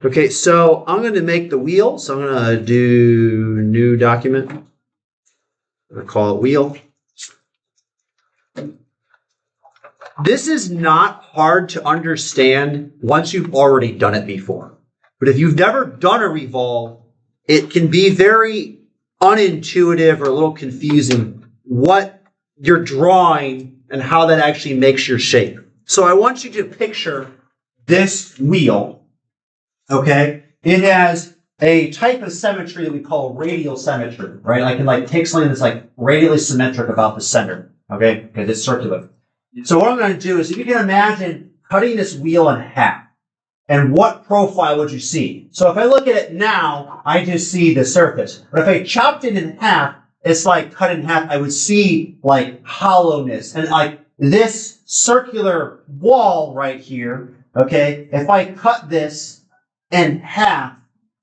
Okay, so I'm going to make the wheel. So I'm going to do new document. I'm going to call it wheel. This is not hard to understand once you've already done it before. But if you've never done a revolve, it can be very unintuitive or a little confusing what you're drawing and how that actually makes your shape. So I want you to picture this wheel, okay? It has a type of symmetry that we call radial symmetry, right? I can take something that's radially symmetric about the center, okay? Because it's circular. So what I'm going to do is, if you can imagine cutting this wheel in half, and what profile would you see? So if I look at it now, I just see the surface. But if I chopped it in half, it's like cut in half, I would see hollowness. And this circular wall right here, okay, if I cut this in half,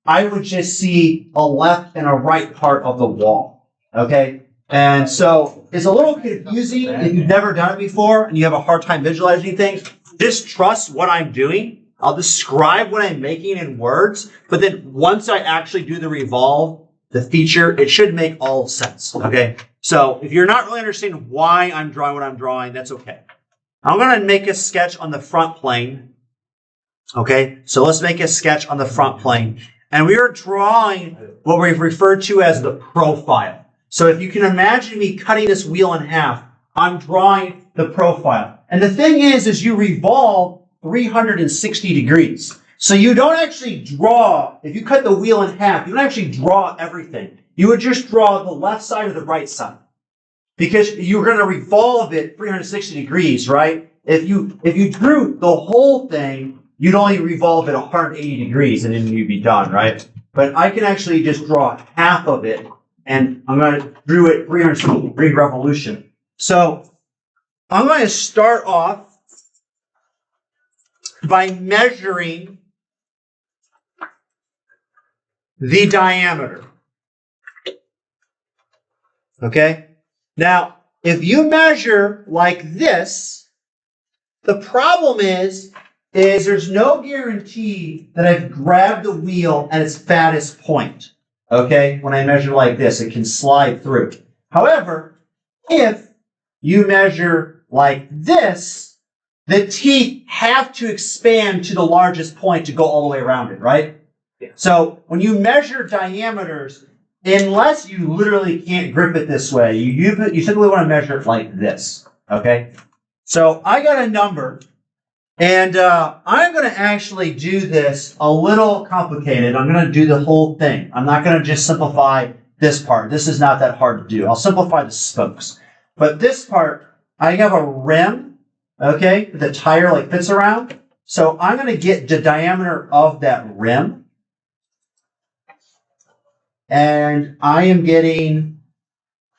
I would just see a left and a right part of the wall, okay? And so it's a little confusing if you've never done it before and you have a hard time visualizing things. Just trust what I'm doing. I'll describe what I'm making in words, but then once I actually do the revolve, the feature, it should make all sense, okay? So if you're not really understanding why I'm drawing what I'm drawing, that's okay. I'm going to make a sketch on the front plane, okay? So let's make a sketch on the front plane. And we are drawing what we've referred to as the profile. So if you can imagine me cutting this wheel in half, I'm drawing the profile. And the thing is you revolve 360 degrees. So you don't actually draw, if you cut the wheel in half, you don't actually draw everything. You would just draw the left side or the right side. Because you're going to revolve it 360 degrees, right? If you drew the whole thing, you'd only revolve it 180 degrees and then you'd be done, right? But I can actually just draw half of it, and I'm going to do it 360 degree revolution. So I'm going to start off by measuring the diameter. Okay? Now, if you measure like this, the problem is there's no guarantee that I've grabbed the wheel at its fattest point. Okay? When I measure like this, it can slide through. However, if you measure like this, the teeth have to expand to the largest point to go all the way around it, right? Yeah. So when you measure diameters, unless you literally can't grip it this way, you simply want to measure it like this, okay? So I got a number, and I'm going to actually do this a little complicated. I'm going to do the whole thing. I'm not going to just simplify this part. This is not that hard to do. I'll simplify the spokes. But this part, I have a rim, okay, the tire fits around. So I'm going to get the diameter of that rim. And I am getting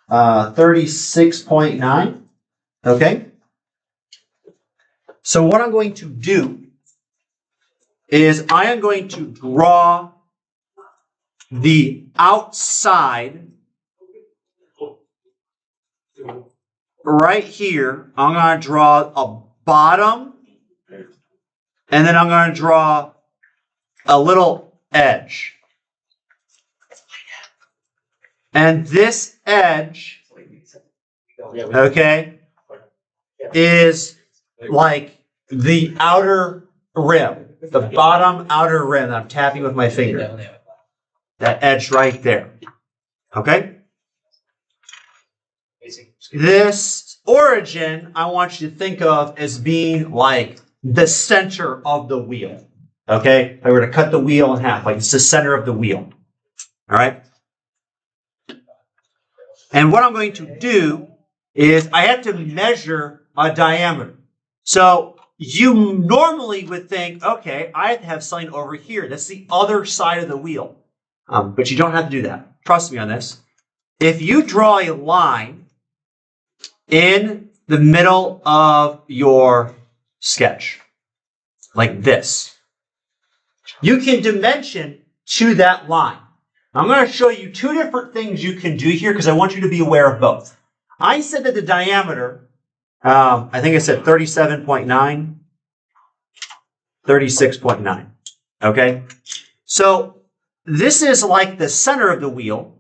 36.9, okay? So what I'm going to do is I am going to draw the outside right here. I'm going to draw a bottom, and then I'm going to draw a little edge. And this edge, okay, is like the outer rim, the bottom outer rim. I'm tapping with my finger. That edge right there, okay? This origin, I want you to think of as being like the center of the wheel, okay? If I were to cut the wheel in half, it's the center of the wheel, all right? And what I'm going to do is I have to measure a diameter. So you normally would think, okay, I have to have something over here. That's the other side of the wheel. But you don't have to do that. Trust me on this. If you draw a line in the middle of your sketch, like this, you can dimension to that line. I'm going to show you two different things you can do here because I want you to be aware of both. I said that the diameter, I think I said 37.9, 36.9. Okay? So this is like the center of the wheel.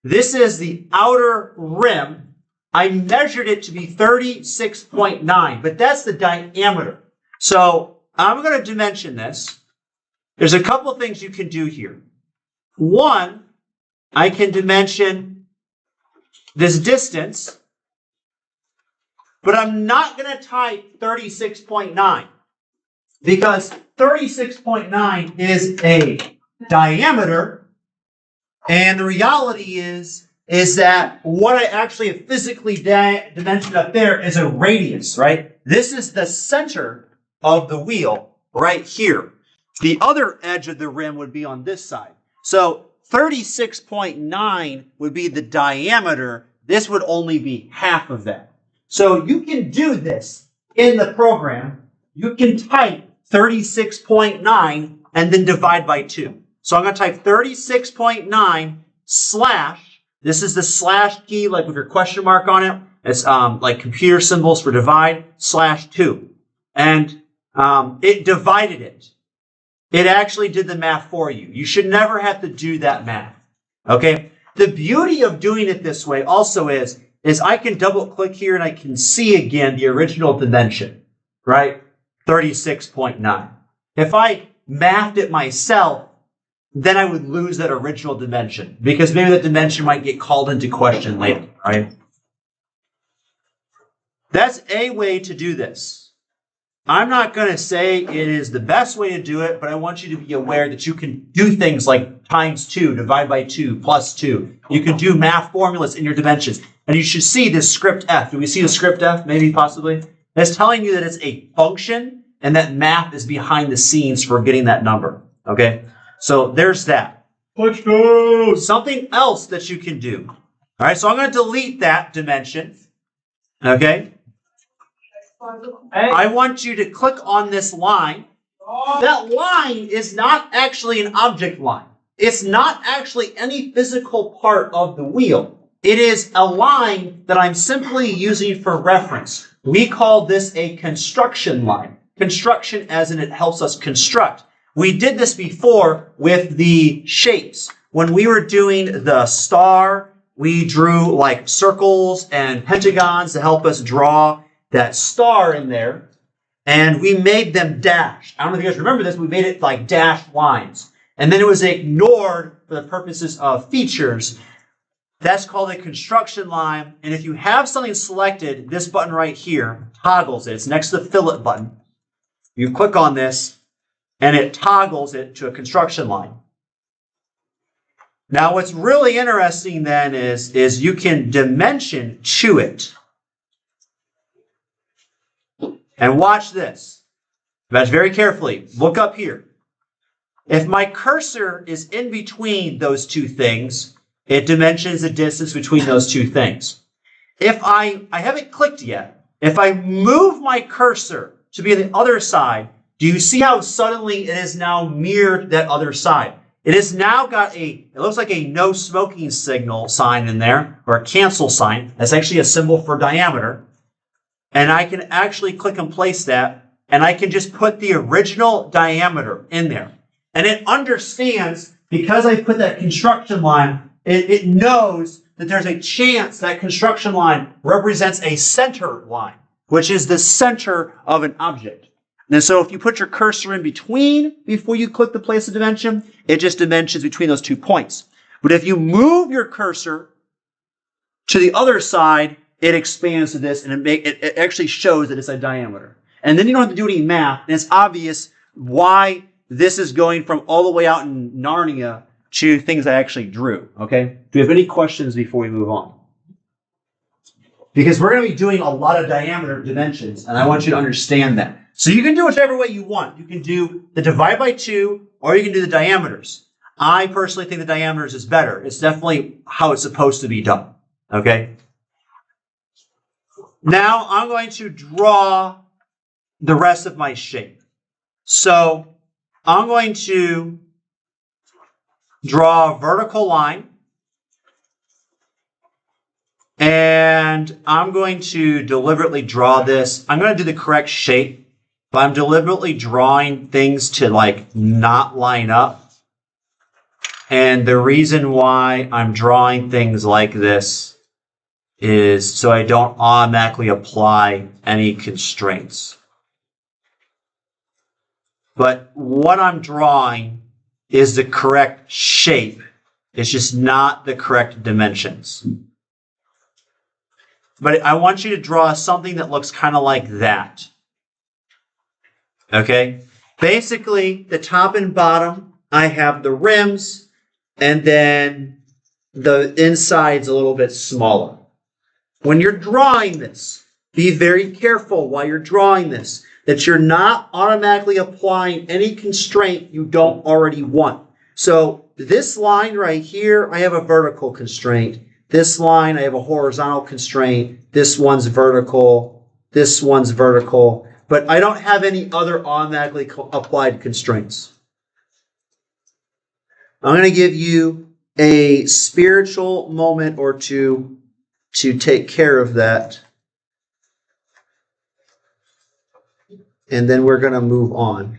This is the outer rim. I measured it to be 36.9, but that's the diameter. So I'm going to dimension this. There's a couple of things you can do here. One, I can dimension this distance, but I'm not going to type 36.9 because 36.9 is a diameter, and the reality is that what I actually have physically dimensioned up there is a radius, right? This is the center of the wheel right here. The other edge of the rim would be on this side. So 36.9 would be the diameter. This would only be half of that. So you can do this in the program. You can type 36.9 and then divide by 2. So I'm going to type 36.9 slash, this is the slash key, like with your question mark on it. It's like computer symbols for divide, slash 2. And it divided it. It actually did the math for you. You should never have to do that math. Okay? The beauty of doing it this way also is I can double click here and I can see again the original dimension, right? 36.9. If I mathed it myself, then I would lose that original dimension because maybe that dimension might get called into question later, right? That's a way to do this. I'm not going to say it is the best way to do it, but I want you to be aware that you can do things like times 2, divide by 2, plus 2. You can do math formulas in your dimensions. And you should see this script F. Do we see the script F, maybe, possibly? It's telling you that it's a function and that math is behind the scenes for getting that number. Okay? So there's that. Let's go! Something else that you can do. All right, so I'm going to delete that dimension. Okay? I want you to click on this line. That line is not actually an object line. It's not actually any physical part of the wheel. It is a line that I'm simply using for reference. We call this a construction line. Construction as in it helps us construct. We did this before with the shapes. When we were doing the star, we drew like circles and pentagons to help us draw that star in there, and we made them dashed. I don't know if you guys remember this, we made it like dashed lines. And then it was ignored for the purposes of features. That's called a construction line. And if you have something selected, this button right here toggles it. It's next to the fillet button. You click on this, and it toggles it to a construction line. Now, what's really interesting then is you can dimension to it. And watch this. Watch very carefully. Look up here. If my cursor is in between those two things, it dimensions the distance between those two things. If I haven't clicked yet, if I move my cursor to be on the other side, do you see how suddenly it is now mirrored that other side? It has now got it looks like a no smoking signal sign in there, or a cancel sign. That's actually a symbol for diameter. And I can actually click and place that, and I can just put the original diameter in there. And it understands, because I put that construction line, it knows that there's a chance that construction line represents a center line, which is the center of an object. And so if you put your cursor in between before you click the place of dimension, it just dimensions between those 2 points. But if you move your cursor to the other side, it expands to this, and it actually shows that it's a diameter. And then you don't have to do any math, and it's obvious why this is going from all the way out in Narnia to things I actually drew, okay? Do you have any questions before we move on? Because we're going to be doing a lot of diameter dimensions, and I want you to understand that. So you can do whichever way you want. You can do the divide by 2, or you can do the diameters. I personally think the diameters is better. It's definitely how it's supposed to be done, okay? Now I'm going to draw the rest of my shape. So I'm going to draw a vertical line, and I'm going to deliberately draw this. I'm going to do the correct shape, but I'm deliberately drawing things to like not line up. And the reason why I'm drawing things like this is so I don't automatically apply any constraints. But what I'm drawing is the correct shape. It's just not the correct dimensions. But I want you to draw something that looks kind of like that. Okay? Basically, the top and bottom, I have the rims, and then the inside's a little bit smaller. When you're drawing this, be very careful while you're drawing this, that you're not automatically applying any constraint you don't already want. So this line right here, I have a vertical constraint. This line, I have a horizontal constraint. This one's vertical. This one's vertical. But I don't have any other automatically applied constraints. I'm going to give you a spiritual moment or two to take care of that. And then we're going to move on.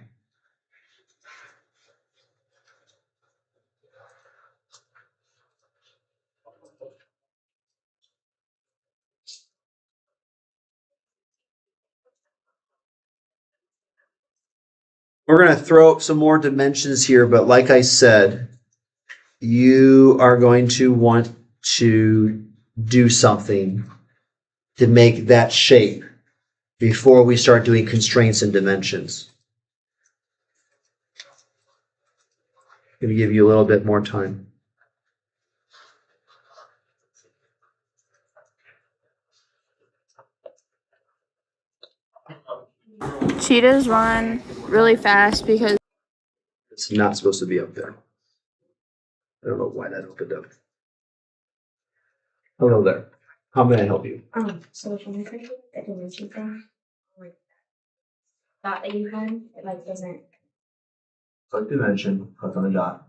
We're going to throw up some more dimensions here, but like I said, you are going to want to do something to make that shape before we start doing constraints and dimensions. I'm going to give you a little bit more time. Cheetahs run really fast because it's not supposed to be up there. I don't know why that opened up. Hello there. How may I help you? So can you create the dimension thing? Like that you had, it like doesn't. Click dimension, click on the dot.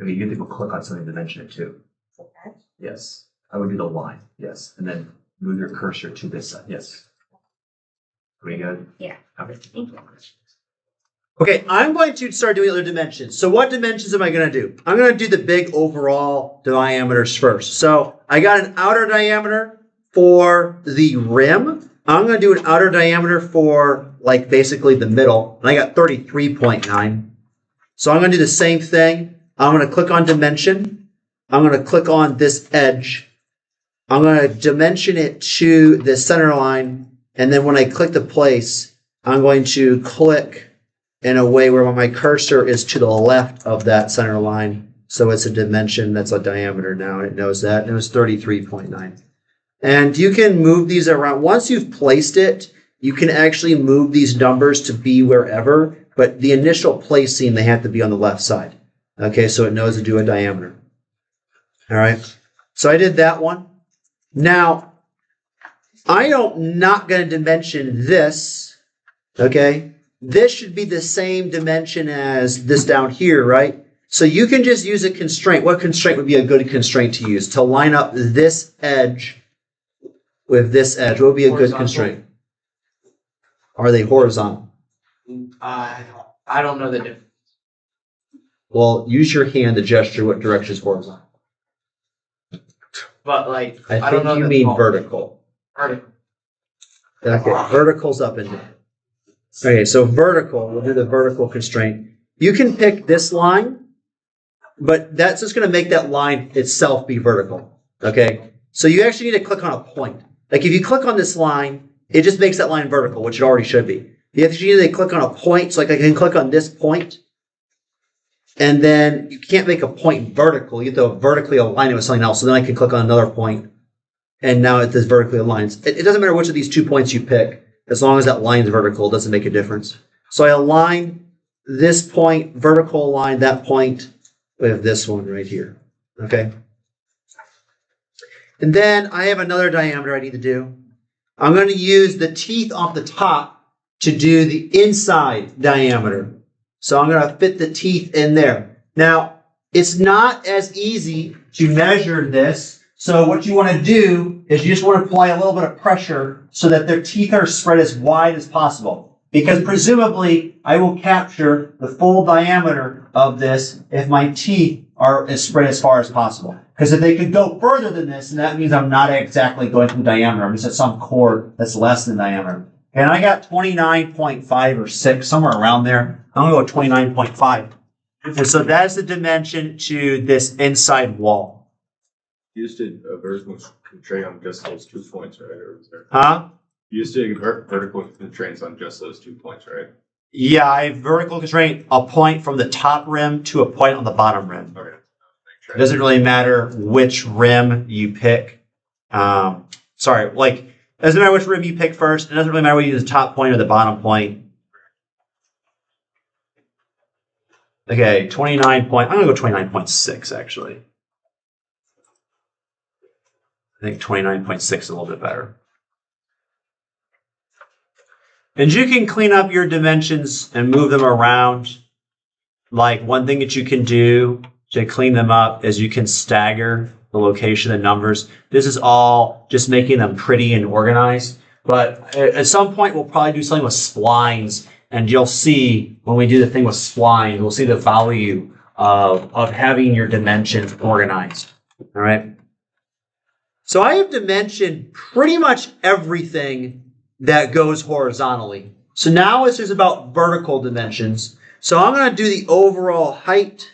Okay, you get to go click on something to dimension it too. Like that? Yes. I would do the line, yes. And then move your cursor to this side, yes. Pretty good? Yeah. Okay. Thank you. Okay, I'm going to start doing other dimensions. So what dimensions am I going to do? I'm going to do the big overall diameters first. So I got an outer diameter for the rim. I'm going to do an outer diameter for like basically the middle. And I got 33.9. So I'm going to do the same thing. I'm going to click on dimension. I'm going to click on this edge. I'm going to dimension it to the center line. And then when I click the place, I'm going to click in a way where my cursor is to the left of that center line. So it's a dimension that's a diameter now, and it knows that. And it was 33.9. And you can move these around. Once you've placed it, you can actually move these numbers to be wherever, but the initial placing, they have to be on the left side. Okay, so it knows to do a diameter. All right, so I did that one. Now, I am not going to dimension this, okay? This should be the same dimension as this down here, right? So you can just use a constraint. What constraint would be a good constraint to use? To line up this edge with this edge. What would be a good constraint? Are they horizontal? I don't know the difference. Well, use your hand to gesture what direction is horizontal. But like, I don't know think you the mean tall- vertical. Vertical. Okay, vertical's up and down. Okay, so vertical, we'll do the vertical constraint. You can pick this line, but that's just going to make that line itself be vertical. Okay, so you actually need to click on a point. Like if you click on this line, it just makes that line vertical, which it already should be. You actually need to click on a point, so like I can click on this point, and then you can't make a point vertical. You have to vertically align it with something else. So then I can click on another point, and now it says vertically aligns. It doesn't matter which of these 2 points you pick. As long as that line is vertical, it doesn't make a difference. So I align this point, vertical align that point with this one right here. Okay. And then I have another diameter I need to do. I'm going to use the teeth off the top to do the inside diameter. So I'm going to fit the teeth in there. Now, it's not as easy to measure this. So what you want to do is you just want to apply a little bit of pressure so that their teeth are spread as wide as possible. because presumably I will capture the full diameter of this if my teeth are as spread as far as possible. Because if they could go further than this, and that means I'm not exactly going through diameter, I'm just at some chord that's less than diameter. And I got 29.5 or 6, somewhere around there. I'm going to go 29.5. And so that's the dimension to this inside wall. You just did a vertical constraint on just those 2 points, right? Or was there? Huh? You just did vertical constraints on just those 2 points, right? Yeah, I have vertical constraint a point from the top rim to a point on the bottom rim. Okay. It doesn't really matter which rim you pick. It doesn't matter which rim you pick first. It doesn't really matter whether you use the top point or the bottom point. Okay, 29 point. I'm going to go 29.6 actually. I think 29.6 is a little bit better. And you can clean up your dimensions and move them around. Like one thing that you can do to clean them up is you can stagger the location of numbers. This is all just making them pretty and organized. But at some point, we'll probably do something with splines. And you'll see when we do the thing with splines, we'll see the value of having your dimensions organized. All right. So I have dimensioned pretty much everything that goes horizontally. So now it's just about vertical dimensions. So I'm going to do the overall height.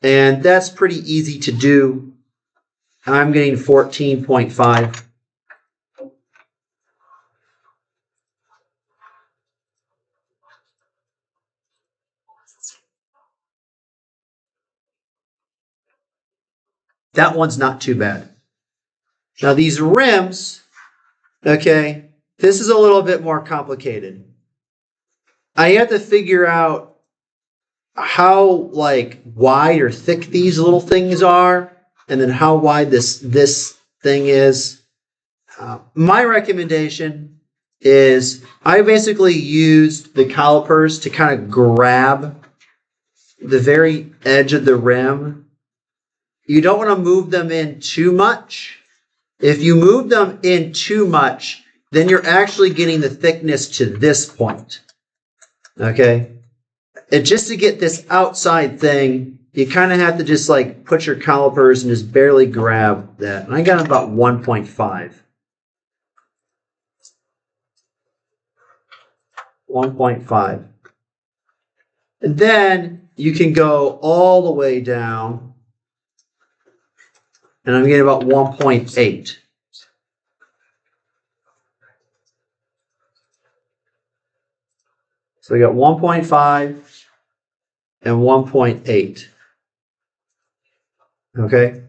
And that's pretty easy to do. I'm getting 14.5. That one's not too bad. Now these rims, okay, this is a little bit more complicated. I have to figure out how wide or thick these little things are, and then how wide this thing is. My recommendation is I basically used the calipers to kind of grab the very edge of the rim. You don't want to move them in too much. If you move them in too much, then you're actually getting the thickness to this point. Okay? And just to get this outside thing, you kind of have to just put your calipers and just barely grab that. And I got about 1.5. 1.5. And then you can go all the way down. And I'm getting about 1.8. So we got 1.5 and 1.8. Okay?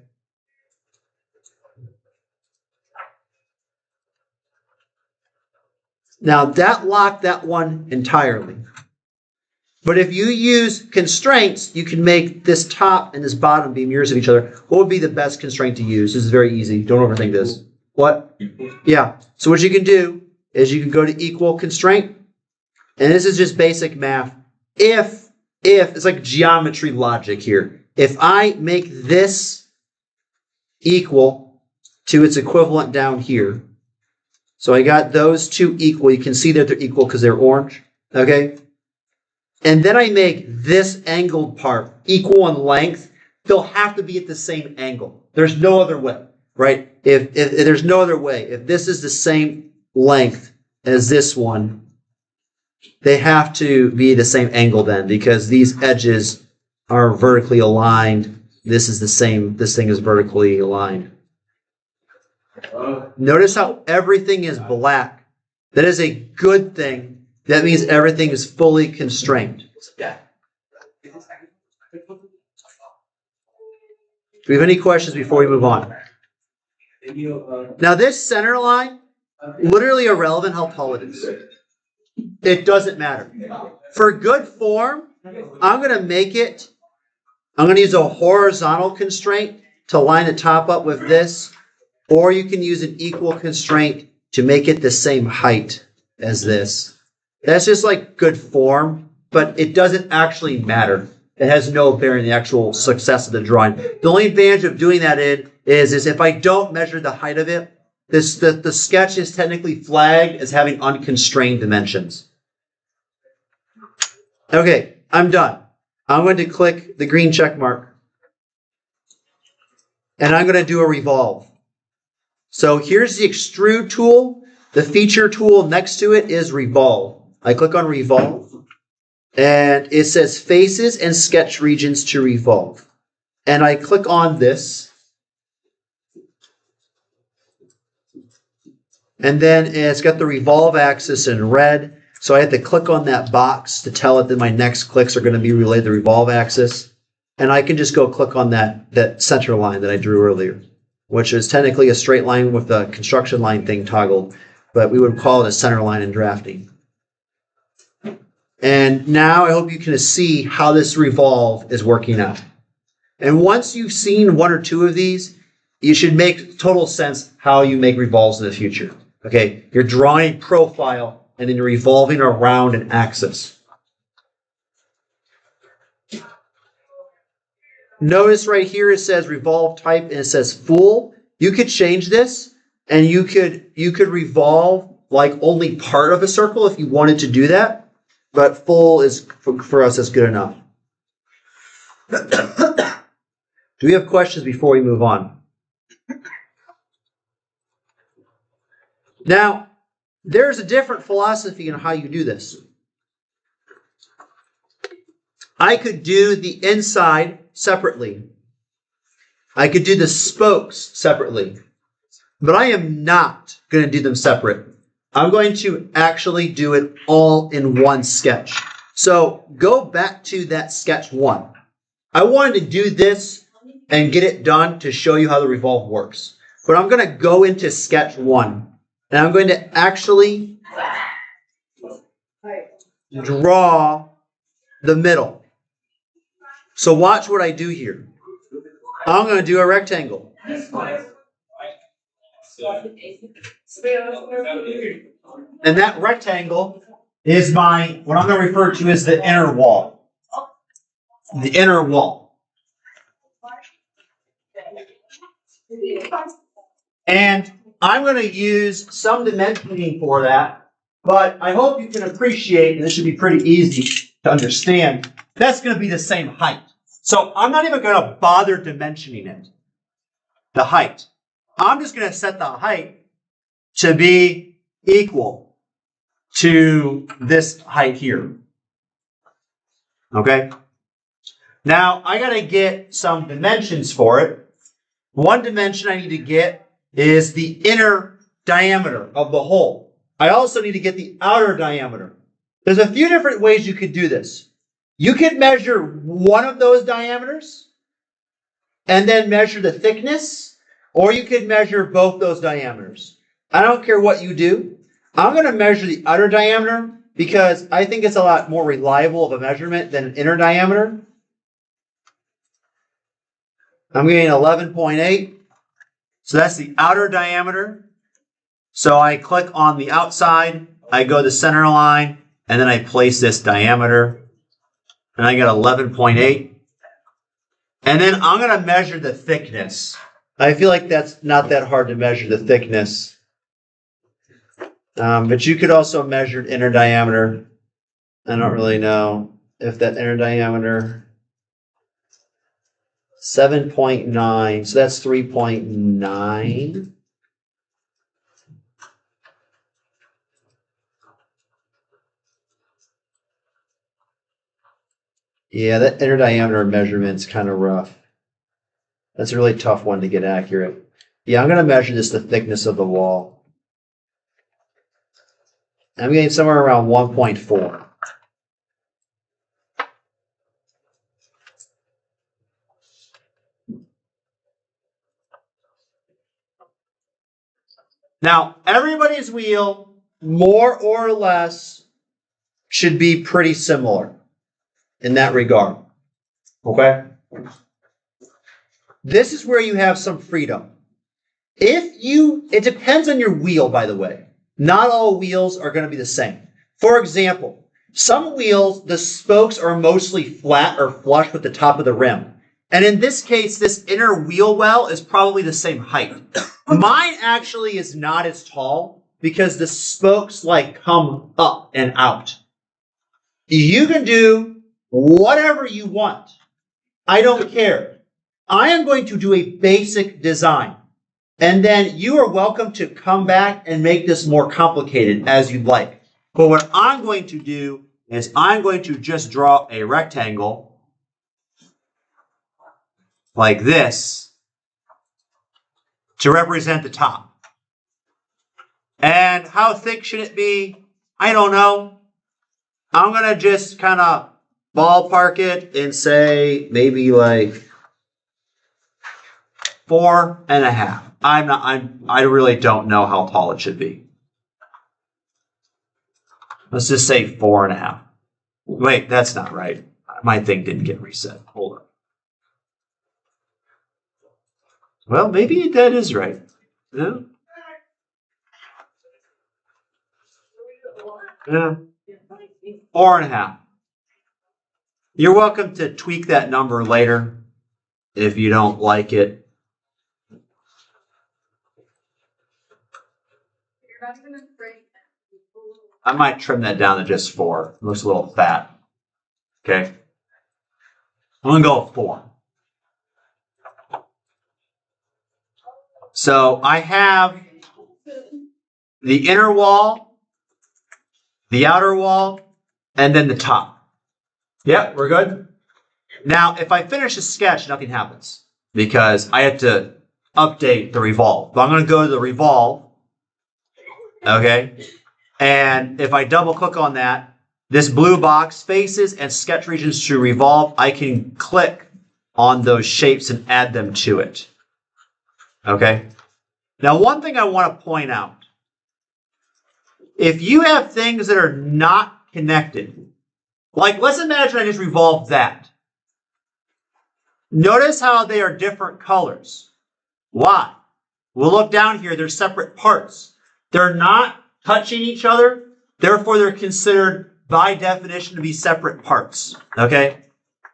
Now that locked that one entirely. But if you use constraints, you can make this top and this bottom be mirrors of each other. What would be the best constraint to use? This is very easy. Don't overthink this. What? Yeah. So what you can do is you can go to equal constraint. And this is just basic math. If it's like geometry logic here. If I make this equal to its equivalent down here. So I got those two equal. You can see that they're equal because they're orange. Okay? And then I make this angled part equal in length, they'll have to be at the same angle. There's no other way, right? If there's no other way, if this is the same length as this one, they have to be the same angle then, because these edges are vertically aligned. This is the same, this thing is vertically aligned. Notice how everything is black. That is a good thing. That means everything is fully constrained. Do we have any questions before we move on? Now this center line, literally irrelevant how tall it is. It doesn't matter. For good form, I'm going to use a horizontal constraint to line the top up with this, or you can use an equal constraint to make it the same height as this. That's just like good form, but it doesn't actually matter. It has no bearing on the actual success of the drawing. The only advantage of doing that is if I don't measure the height of it, the sketch is technically flagged as having unconstrained dimensions. Okay, I'm done. I'm going to click the green check mark. And I'm going to do a revolve. So here's the extrude tool. The feature tool next to it is revolve. I click on revolve. And it says faces and sketch regions to revolve. And I click on this. And then it's got the revolve axis in red. So I have to click on that box to tell it that my next clicks are going to be related to the revolve axis. And I can just go click on that center line that I drew earlier, which is technically a straight line with the construction line thing toggled, but we would call it a center line in drafting. And now I hope you can see how this revolve is working out. And once you've seen one or two of these, you should make total sense how you make revolves in the future. Okay, you're drawing a profile and then you're revolving around an axis. Notice right here it says revolve type and it says full. You could change this and you could revolve like only part of a circle if you wanted to do that. But full is for us is good enough. Do we have questions before we move on? Now, there's a different philosophy in how you do this. I could do the inside separately. I could do the spokes separately. But I am not going to do them separate. I'm going to actually do it all in one sketch. So go back to that sketch 1. I wanted to do this and get it done to show you how the revolve works. But I'm going to go into sketch 1. And I'm going to actually draw the middle. So watch what I do here. I'm going to do a rectangle. And that rectangle is what I'm going to refer to as the inner wall. The inner wall. And I'm going to use some dimensioning for that, but I hope you can appreciate, and this should be pretty easy to understand, that's going to be the same height. So I'm not even going to bother dimensioning it, the height. I'm just going to set the height to be equal to this height here. Okay? Now, I got to get some dimensions for it. One dimension I need to get is the inner diameter of the hole. I also need to get the outer diameter. There's a few different ways you could do this. You could measure one of those diameters and then measure the thickness, or you could measure both those diameters. I don't care what you do. I'm going to measure the outer diameter because I think it's a lot more reliable of a measurement than an inner diameter. I'm getting 11.8. So that's the outer diameter. So I click on the outside, I go to the center line, and then I place this diameter. And I get 11.8. And then I'm going to measure the thickness. I feel like that's not that hard to measure the thickness. But you could also measure inner diameter. I don't really know if that inner diameter... 7.9, so that's 3.9. Yeah, that inner diameter measurement's kind of rough. That's a really tough one to get accurate. Yeah, I'm going to measure this, the thickness of the wall. I'm getting somewhere around 1.4. Now, everybody's wheel, more or less, should be pretty similar in that regard. Okay? This is where you have some freedom. It depends on your wheel, by the way. Not all wheels are going to be the same. For example, some wheels, the spokes are mostly flat or flush with the top of the rim. And in this case, this inner wheel well is probably the same height. Mine actually is not as tall because the spokes like come up and out. You can do whatever you want. I don't care. I am going to do a basic design. And then you are welcome to come back and make this more complicated as you'd like. But what I'm going to do is I'm going to just draw a rectangle like this to represent the top. And how thick should it be? I don't know. I'm going to just kind of ballpark it and say maybe like 4.5. I really don't know how tall it should be. Let's just say 4.5. Wait, that's not right. My thing didn't get reset. Hold on. Well, maybe that is right. No? Yeah. 4.5. You're welcome to tweak that number later if you don't like it. I might trim that down to just 4. It looks a little fat. Okay. I'm going to go with 4. So I have the inner wall, the outer wall, and then the top. Yep, we're good. Now, if I finish the sketch, nothing happens because I have to update the revolve. But I'm going to go to the revolve. Okay. And if I double click on that, this blue box, faces and sketch regions to revolve, I can click on those shapes and add them to it. Okay. Now, one thing I want to point out, if you have things that are not connected, like let's imagine I just revolved that. Notice how they are different colors. Why? We'll look down here, they're separate parts. They're not touching each other, therefore they're considered by definition to be separate parts. Okay?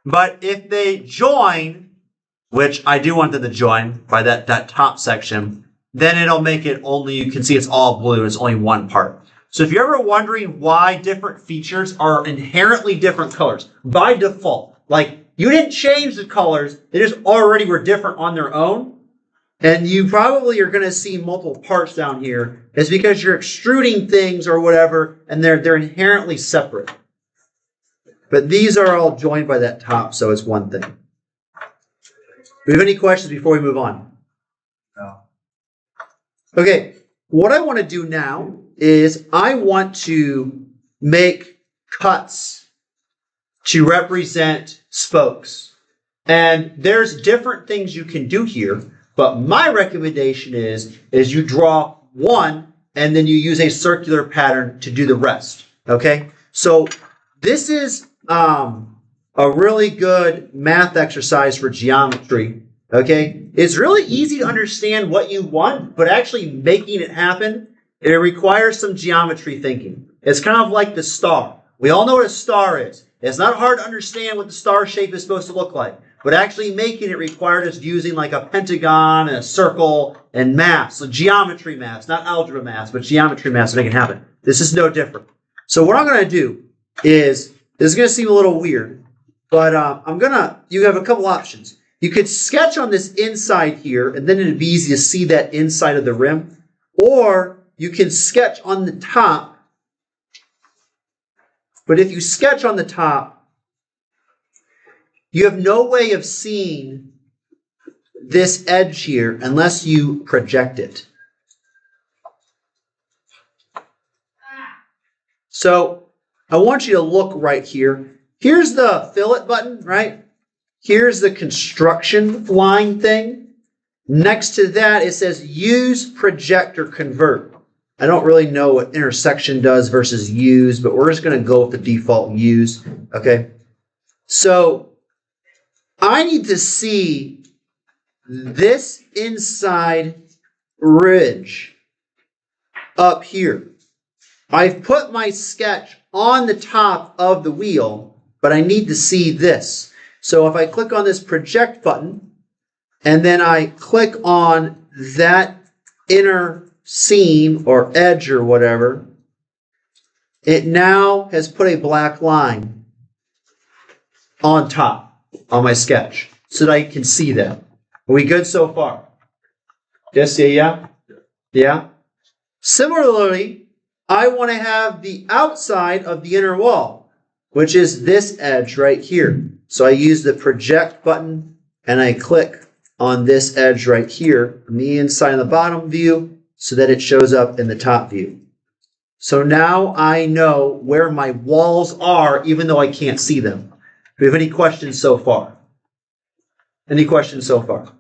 But if they join, which I do want them to join by that top section, then it'll make it only, you can see it's all blue, it's only one part. So if you're ever wondering why different features are inherently different colors, by default, like you didn't change the colors, they just already were different on their own, and you probably are going to see multiple parts down here, it's because you're extruding things or whatever, and they're inherently separate. But these are all joined by that top, so it's one thing. Do we have any questions before we move on? No. Okay, what I want to do now is I want to make cuts to represent spokes. And there's different things you can do here, but my recommendation is you draw one and then you use a circular pattern to do the rest. Okay, so this is a really good math exercise for geometry. Okay, it's really easy to understand what you want, but actually making it happen, it requires some geometry thinking. It's kind of like the star. We all know what a star is. It's not hard to understand what the star shape is supposed to look like, but actually making it required us using like a pentagon and a circle and math. So geometry math, not algebra math, but geometry math to make it happen. This is no different. So what I'm going to do is, this is going to seem a little weird, but you have a couple options. You could sketch on this inside here, and then it'd be easy to see that inside of the rim. Or you can sketch on the top. But if you sketch on the top, you have no way of seeing this edge here unless you project it. So I want you to look right here. Here's the fillet button, right? Here's the construction line thing. Next to that, it says use, project, or convert. I don't really know what intersection does versus use, but we're just going to go with the default use. Okay. So I need to see this inside ridge up here. I've put my sketch on the top of the wheel, but I need to see this. So if I click on this project button, and then I click on that inner seam or edge or whatever, it now has put a black line on top on my sketch so that I can see that. Are we good so far? Yes, yeah? Yeah? Similarly, I want to have the outside of the inner wall, which is this edge right here. So I use the project button and I click on this edge right here on the inside of the bottom view so that it shows up in the top view. So now I know where my walls are even though I can't see them. Do we have any questions so far? Any questions so far?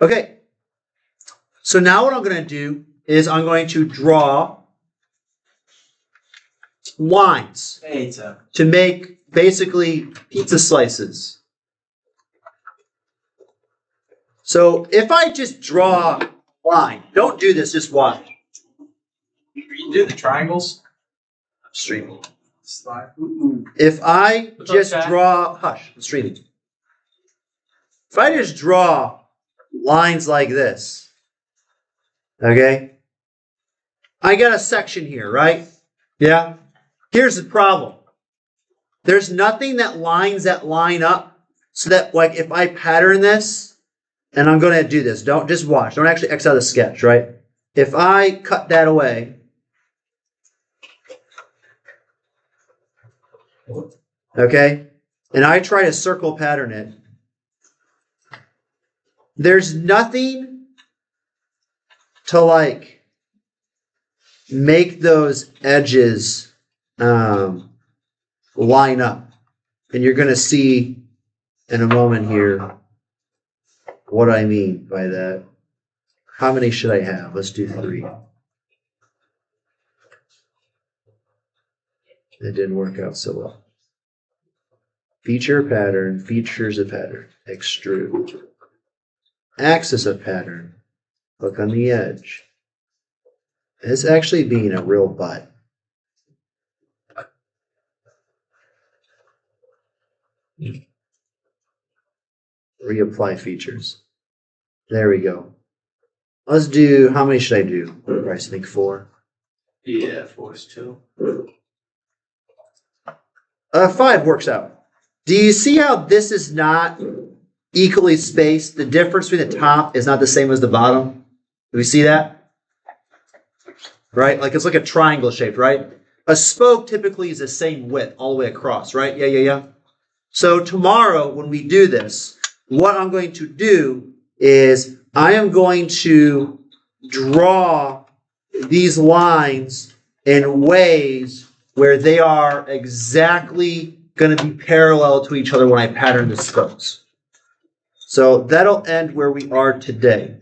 Okay. So now what I'm going to do is I'm going to draw lines to make basically pizza slices. So if I just draw a line, don't do this, just watch. You do the triangles? I'm streaming. Slide. If I What's up, just chat? draw, hush, I'm streaming. If I just draw lines like this, okay, I got a section here, right? Yeah. Here's the problem. There's nothing that lines that line up so that, like, if I pattern this, and I'm going to do this, don't just watch, don't actually X out the sketch, right? If I cut that away, okay, and I try to circle pattern it, there's nothing to, like, make those edges line up. And you're going to see in a moment here what I mean by that. How many should I have? Let's do 3. It didn't work out so well. Feature pattern, features a pattern, extrude. Axis of pattern, look on the edge. It's actually being a real butt. Reapply features. There we go. Let's do, how many should I do? I think 4. Yeah, 4 is 2. 5 works out. Do you see how this is not equally spaced? The difference between the top is not the same as the bottom. Do we see that? Right? Like it's like a triangle shaped, right? A spoke typically is the same width all the way across, right? Yeah. So tomorrow when we do this, what I'm going to do is I am going to draw these lines in ways where they are exactly going to be parallel to each other when I pattern the spokes. So that'll end where we are today.